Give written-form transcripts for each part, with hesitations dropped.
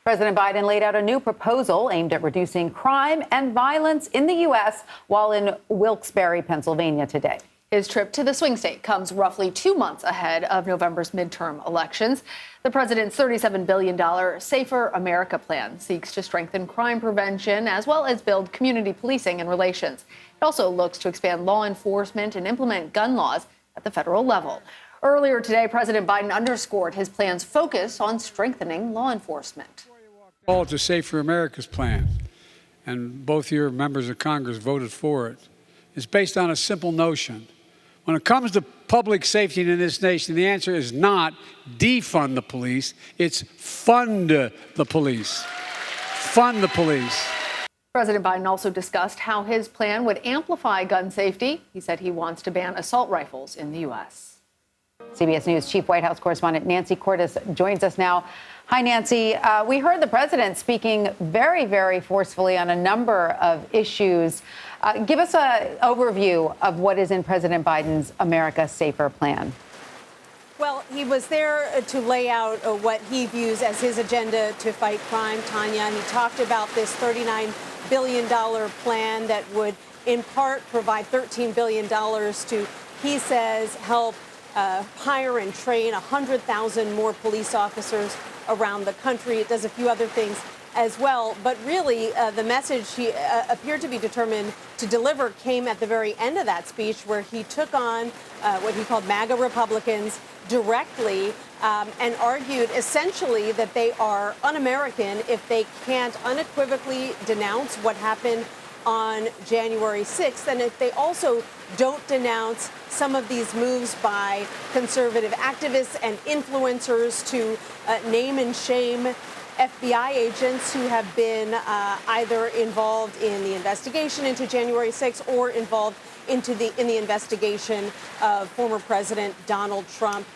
President Biden laid out a new proposal aimed at reducing crime and violence in the U.S. while in Wilkes-Barre, Pennsylvania today. His trip to the swing state comes roughly 2 months ahead of November's midterm elections. The president's $37 billion Safer America plan seeks to strengthen crime prevention as well as build community policing and relations. It also looks to expand law enforcement and implement gun laws at the federal level. Earlier today, President Biden underscored his plan's focus on strengthening law enforcement. All to Safer America's plan, and both your members of Congress voted for it. It's based on a simple notion. When it comes to public safety in this nation, the answer is not defund the police, it's fund the police. Fund the police. President Biden also discussed how his plan would amplify gun safety. He said he wants to ban assault rifles in the U.S. CBS News Chief White House correspondent Nancy Cordes joins us now. Hi, Nancy. We heard the president speaking very, very forcefully on a number of issues. Give us an overview of what is in President Biden's America Safer plan. Well, he was there to lay out what he views as his agenda to fight crime, Tanya. And he talked about this $39 billion plan that would, in part, provide $13 billion to, he says, help hire and train 100,000 more police officers around the country. It does a few other things as well. But really, the message he appeared to be determined to deliver came at the very end of that speech, where he took on what he called MAGA Republicans directly and argued essentially that they are un-American if they can't unequivocally denounce what happened on January 6th, and if they also don't denounce some of these moves by conservative activists and influencers to name and shame FBI agents who have been either involved in the investigation into January 6th or involved in the investigation of former President Donald Trump.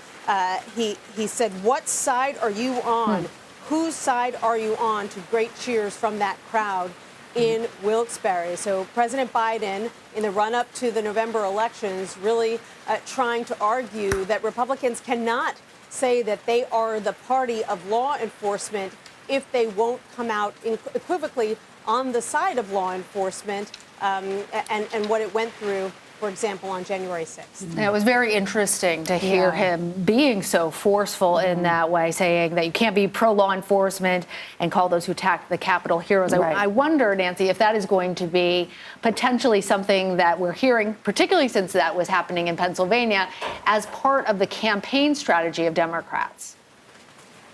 He said, "What side are you on? Whose side are you on?" to great cheers from that crowd in Wilkes-Barre. So President Biden, in the run-up to the November elections, really trying to argue that Republicans cannot say that they are the party of law enforcement if they won't come out equivocally on the side of law enforcement and what it went through, for example, on January 6th. It was very interesting to hear him being so forceful in that way, saying that you can't be pro-law enforcement and call those who attacked the Capitol heroes. Right. I wonder, Nancy, if that is going to be potentially something that we're hearing, particularly since that was happening in Pennsylvania, as part of the campaign strategy of Democrats.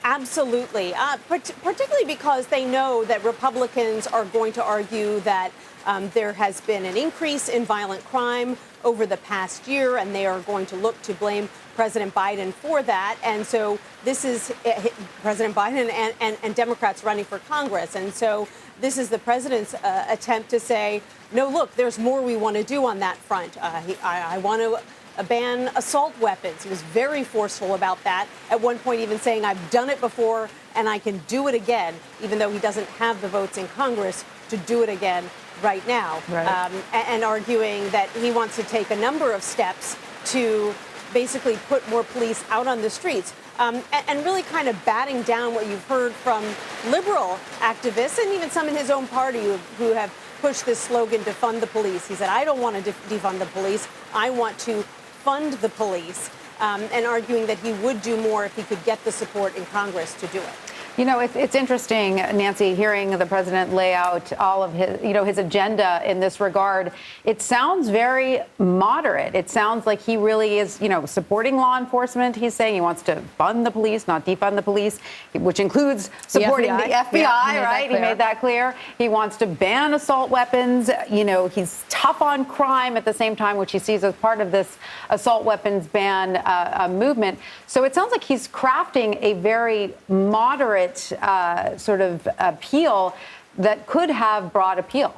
Absolutely, particularly because they know that Republicans are going to argue that there has been an increase in violent crime over the past year, and they are going to look to blame President Biden for that. And so this is President Biden and Democrats running for Congress. And so this is the president's attempt to say, no, look, there's more we want to do on that front. I want to ban assault weapons. He was very forceful about that, at one point even saying, I've done it before and I can do it again, even though he doesn't have the votes in Congress to do it again right now. Right. And arguing that he wants to take a number of steps to basically put more police out on the streets. And really kind of batting down what you've heard from liberal activists and even some in his own party who have pushed this slogan, defund the police. He said, I don't want to defund the police. I want to fund the police, and arguing that he would do more if he could get the support in Congress to do it. You know, it's interesting, Nancy, hearing the president lay out all of his, his agenda in this regard. It sounds very moderate. It sounds like he really is, supporting law enforcement. He's saying he wants to fund the police, not defund the police, which includes supporting the FBI, right? He made that clear. He wants to ban assault weapons. He's tough on crime at the same time, which he sees as part of this assault weapons ban movement. So it sounds like he's crafting a very moderate sort of appeal that could have broad appeal.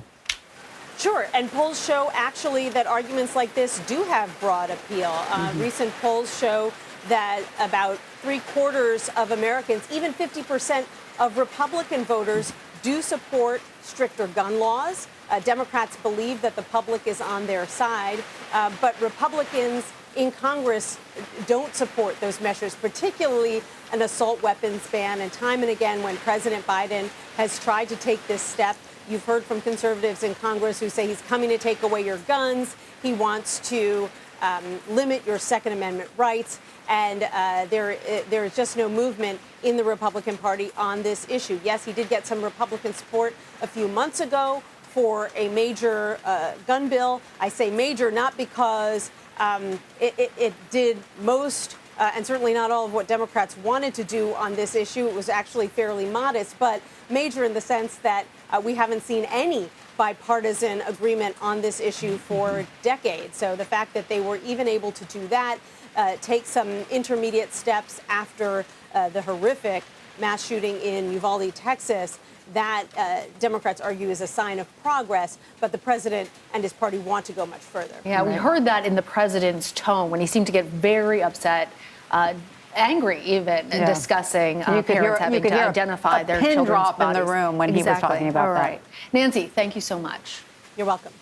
Sure. And polls show actually that arguments like this do have broad appeal. Recent polls show that about 3/4 of Americans, even 50% of Republican voters, do support stricter gun laws. Democrats believe that the public is on their side, but Republicans in Congress don't support those measures, particularly an assault weapons ban. And time and again, when President Biden has tried to take this step, you've heard from conservatives in Congress who say he's coming to take away your guns. He wants to limit your Second Amendment rights. And there is just no movement in the Republican Party on this issue. Yes, he did get some Republican support a few months ago for a major gun bill. I say major not because it did most, and certainly not all of what Democrats wanted to do on this issue. It was actually fairly modest, but major in the sense that we haven't seen any bipartisan agreement on this issue for decades. So the fact that they were even able to do that, take some intermediate steps after the horrific mass shooting in Uvalde, Texas, that Democrats argue is a sign of progress, but the president and his party want to go much further. Yeah, we heard that in the president's tone when he seemed to get very upset, angry even, discussing parents having to identify their children's bodies. Pin drop in the room when he was talking about that. Nancy, thank you so much. You're welcome.